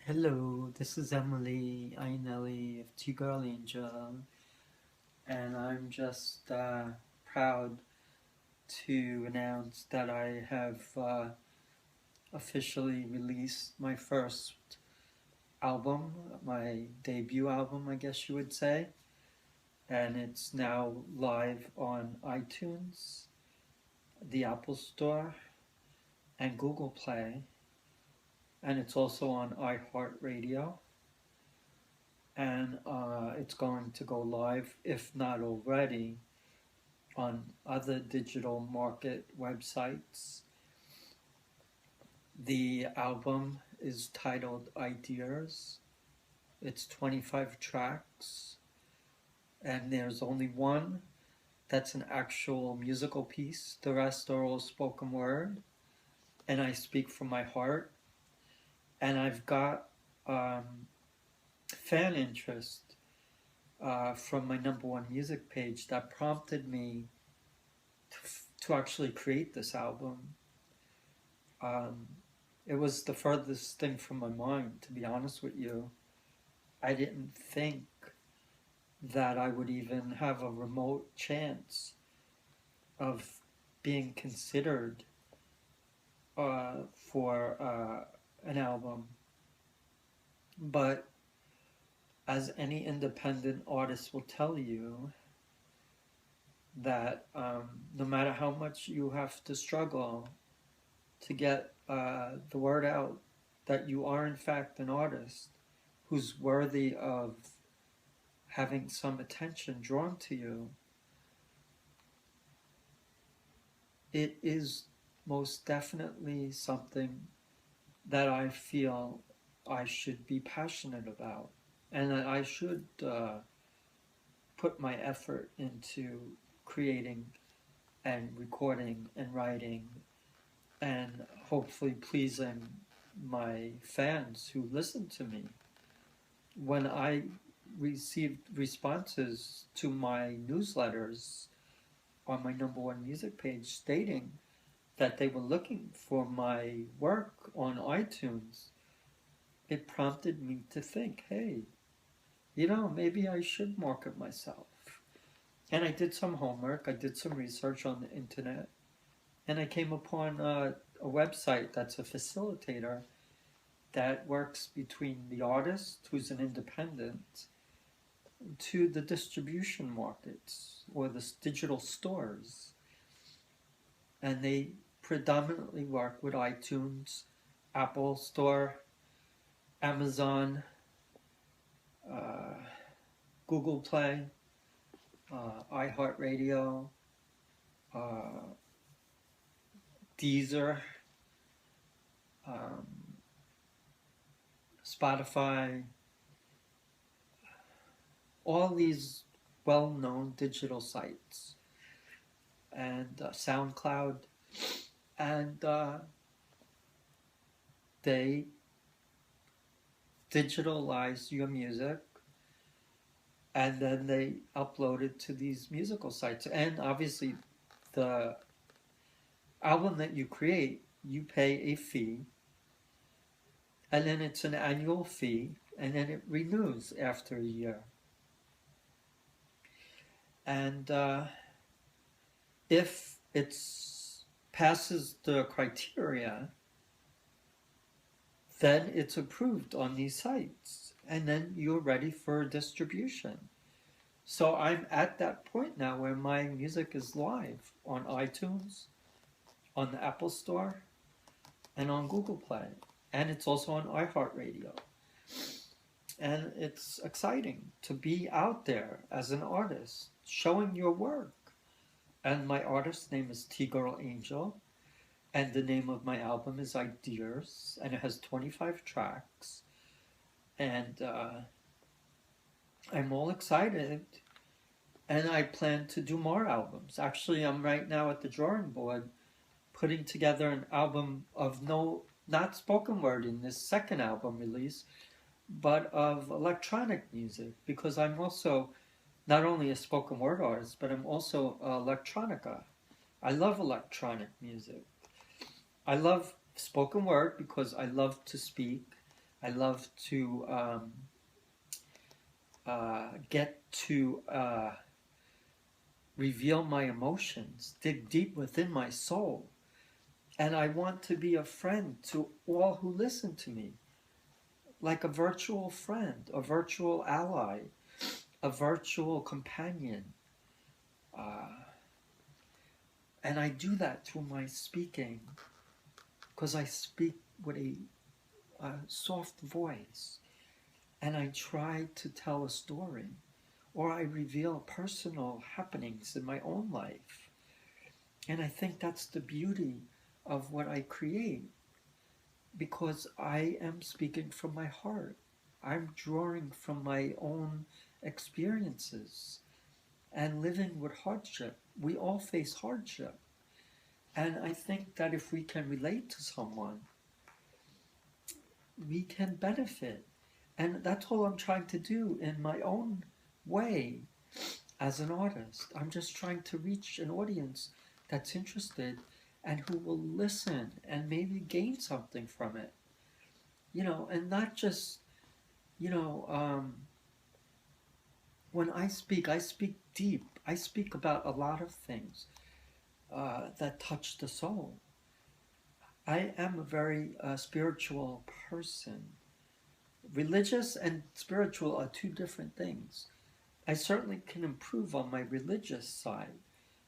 Hello, this is Emily Ainelli of T-Girl Angel, and I'm just proud to announce that I have officially released my first album, my debut album, I guess you would say, and it's now live on iTunes, the Apple Store, and Google Play, and it's also on iHeartRadio. And it's going to go live, if not already, on other digital market websites. The album is titled Ideas. It's 25 tracks, and there's only one that's an actual musical piece. The rest are all spoken word, and I speak from my heart. And I've got fan interest from my number one music page that prompted me to actually create this album. Um, it was the furthest thing from my mind, to be honest with you. I didn't think that I would even have a remote chance of being considered for an album. But as any independent artist will tell you, that no matter how much you have to struggle to get the word out that you are in fact an artist who's worthy of having some attention drawn to you, it is most definitely something that I feel I should be passionate about, and that I should put my effort into creating and recording and writing and hopefully pleasing my fans who listen to me. When I received responses to my newsletters on my number one music page stating that they were looking for my work on iTunes, it prompted me to think, hey, maybe I should market myself. And I did some homework, I did some research on the internet, and I came upon a website that's a facilitator that works between the artist, who's an independent, to the distribution markets or the digital stores. And they predominantly work with iTunes, Apple Store, Amazon, uh, Google Play, iHeartRadio, uh, Deezer, um, Spotify, all these well-known digital sites, and SoundCloud, and they digitalize your music, and then they upload it to these musical sites. And obviously, the album that you create, you pay a fee, and then it's an annual fee, and then it renews after a year. And if it passes the criteria, then it's approved on these sites, and then you're ready for distribution. So I'm at that point now where my music is live on iTunes, on the Apple Store, and on Google Play, and it's also on iHeartRadio. And it's exciting to be out there as an artist, showing your work. And my artist's name is T-Girl Angel, and the name of my album is Ideas, and it has 25 tracks. And I'm all excited, and I plan to do more albums. Actually, I'm right now at the drawing board putting together an album of not spoken word in this second album release, but of electronic music, because I'm also not only a spoken word artist, but I'm also electronica. I love electronic music. I love spoken word because I love to speak. I love to get to reveal my emotions, dig deep within my soul. And I want to be a friend to all who listen to me, like a virtual friend, a virtual ally, a virtual companion. Uh, and I do that through my speaking, because I speak with a soft voice, and I try to tell a story, or I reveal personal happenings in my own life. And I think that's the beauty of what I create, because I am speaking from my heart. I'm drawing from my own experiences and living with hardship. We all face hardship. And I think that if we can relate to someone, we can benefit. And that's all I'm trying to do in my own way as an artist. I'm just trying to reach an audience that's interested and who will listen and maybe gain something from it. And not just, you know, when I speak deep. I speak about a lot of things that touch the soul. I am a very spiritual person. Religious and spiritual are two different things. I certainly can improve on my religious side,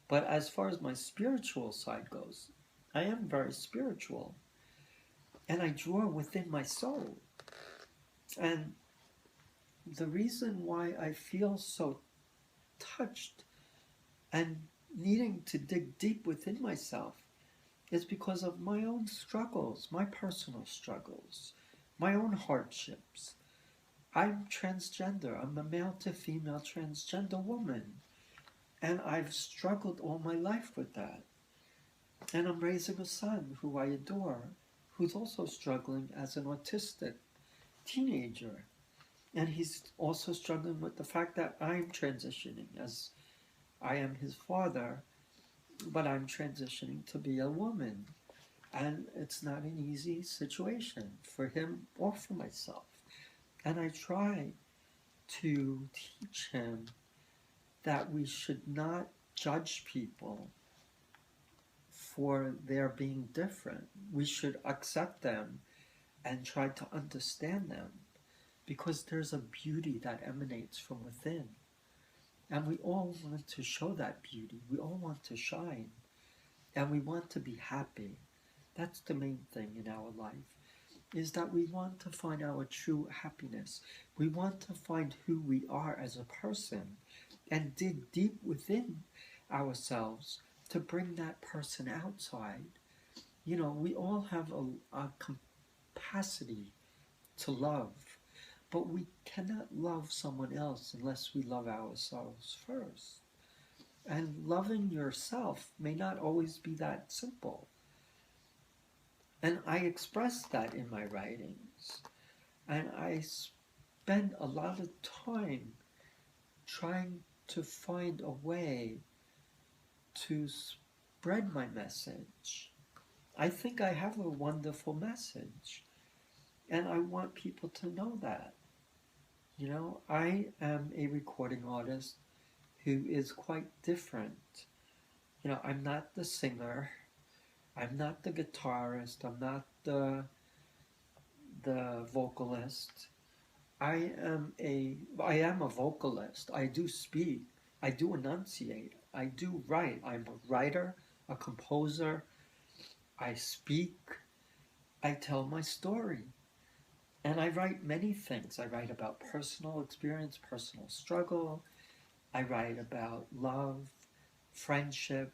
but as far as my spiritual side goes, I am very spiritual. And I draw within my soul. And the reason why I feel so touched and needing to dig deep within myself is because of my own struggles, my personal struggles, my own hardships. I'm transgender. I'm a male to female transgender woman. And I've struggled all my life with that. And I'm raising a son who I adore, who's also struggling as an autistic teenager. And he's also struggling with the fact that I'm transitioning, as I am his father, but I'm transitioning to be a woman. And it's not an easy situation for him or for myself. And I try to teach him that we should not judge people for their being different. We should accept them and try to understand them, because there's a beauty that emanates from within. And we all want to show that beauty. We all want to shine. And we want to be happy. That's the main thing in our life, is that we want to find our true happiness. We want to find who we are as a person and dig deep within ourselves to bring that person outside. We all have a capacity to love, but we cannot love someone else unless we love ourselves first. And loving yourself may not always be that simple. And I express that in my writings. And I spend a lot of time trying to find a way to spread my message. I think I have a wonderful message. And I want people to know that. I am a recording artist who is quite different. I'm not the singer. I'm not the guitarist. I'm not the vocalist. I am a vocalist. I do speak. I do enunciate. I do write. I'm a writer, a composer. I speak. I tell my story. And I write many things. I write about personal experience, personal struggle. I write about love, friendship,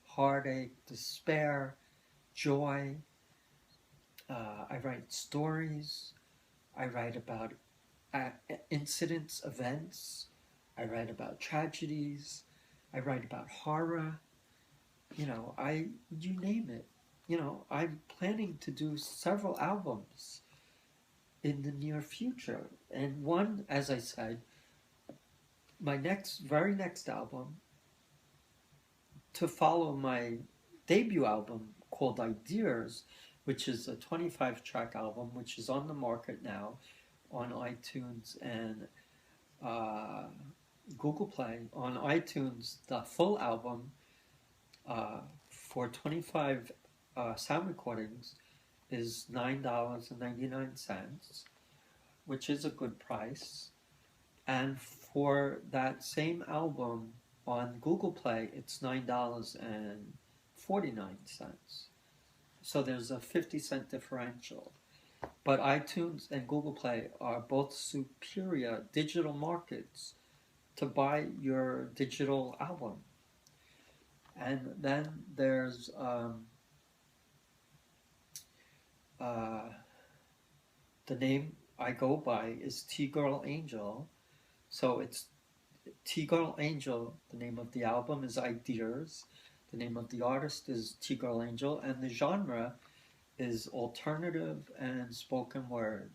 heartache, despair, joy. I write stories. I write about incidents, events. I write about tragedies. I write about horror. You name it. I'm planning to do several albums in the near future. And one, as I said, my very next album, to follow my debut album called Ideas, which is a 25-track album, which is on the market now on iTunes and uh, Google Play. On iTunes, the full album for 25 sound recordings is $9.99, which is a good price. And for that same album on Google Play, it's $9.49. So there's a 50-cent differential. But iTunes and Google Play are both superior digital markets to buy your digital album. And then there's the name I go by is T Girl Angel. So it's T Girl Angel. The name of the album is Ideas. The name of the artist is T Girl Angel. And the genre is alternative and spoken word.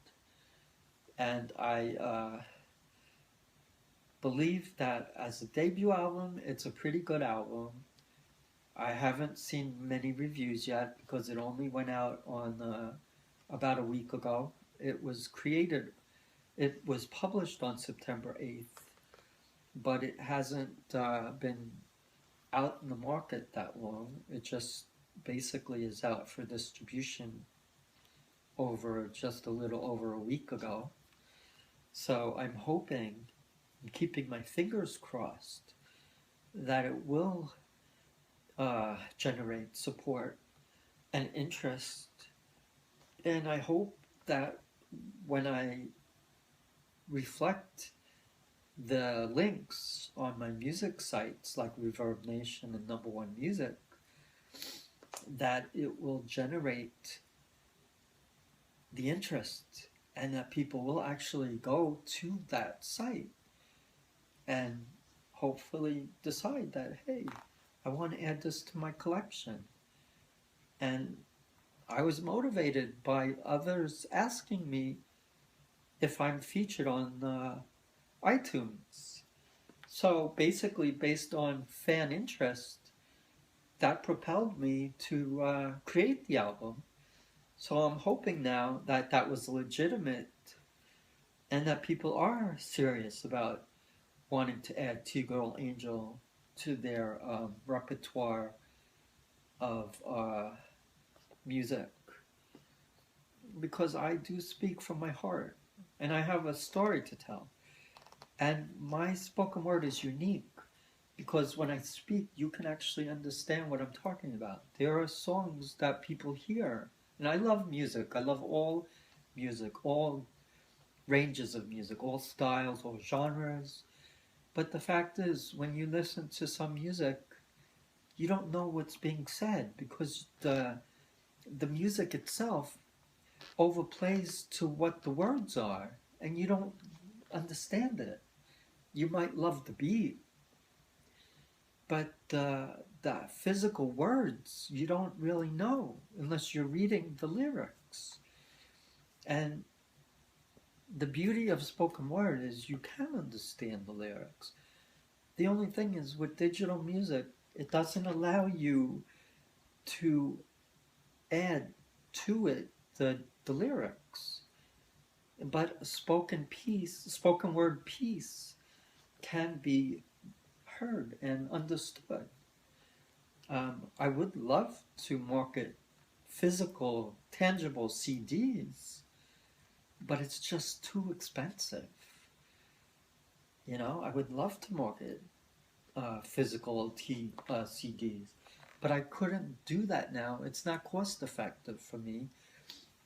And I believe that as a debut album, it's a pretty good album. I haven't seen many reviews yet because it only went out on about a week ago. It was published on September 8th, but it hasn't been out in the market that long. It just basically is out for distribution over just a little over a week ago. So I'm hoping, and keeping my fingers crossed, that it will generate support and interest. And I hope that when I reflect the links on my music sites like Reverb Nation and Number One Music, that it will generate the interest and that people will actually go to that site and hopefully decide that, hey, I want to add this to my collection. And I was motivated by others asking me if I'm featured on iTunes. So basically, based on fan interest, that propelled me to create the album. So I'm hoping now that that was legitimate and that people are serious about wanting to add T Girl Angel to their repertoire of music. Because I do speak from my heart and I have a story to tell. And my spoken word is unique because when I speak, you can actually understand what I'm talking about. There are songs that people hear. And I love music. I love all music, all ranges of music, all styles, all genres. But the fact is, when you listen to some music, you don't know what's being said because the music itself overplays to what the words are, and you don't understand it. You might love the beat, but the physical words you don't really know unless you're reading the lyrics. And the beauty of spoken word is you can understand the lyrics. The only thing is with digital music, it doesn't allow you to add to it the lyrics. But a spoken word piece can be heard and understood. I would love to market physical, tangible CDs, but it's just too expensive. You know, I would love to market physical CDs, but I couldn't do that now. It's not cost effective for me.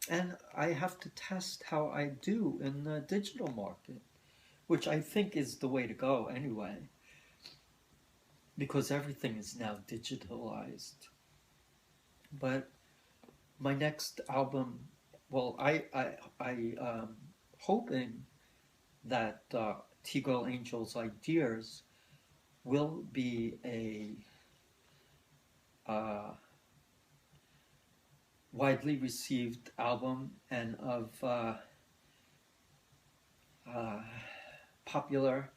And I have to test how I do in the digital market, which I think is the way to go anyway, because everything is now digitalized. But my next album, well, I hoping that T Girl Angel's Ideas will be a widely received album and of popular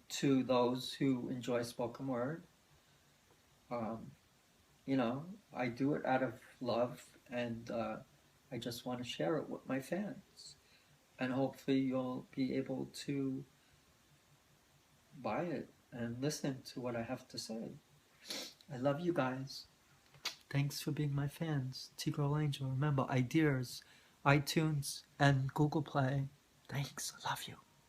to those who enjoy spoken word. You know, I do it out of love and I just want to share it with my fans. And hopefully you'll be able to buy it and listen to what I have to say. I love you guys. Thanks for being my fans. T-Girl Angel. Remember, ideas, iTunes, and Google Play. Thanks. I love you.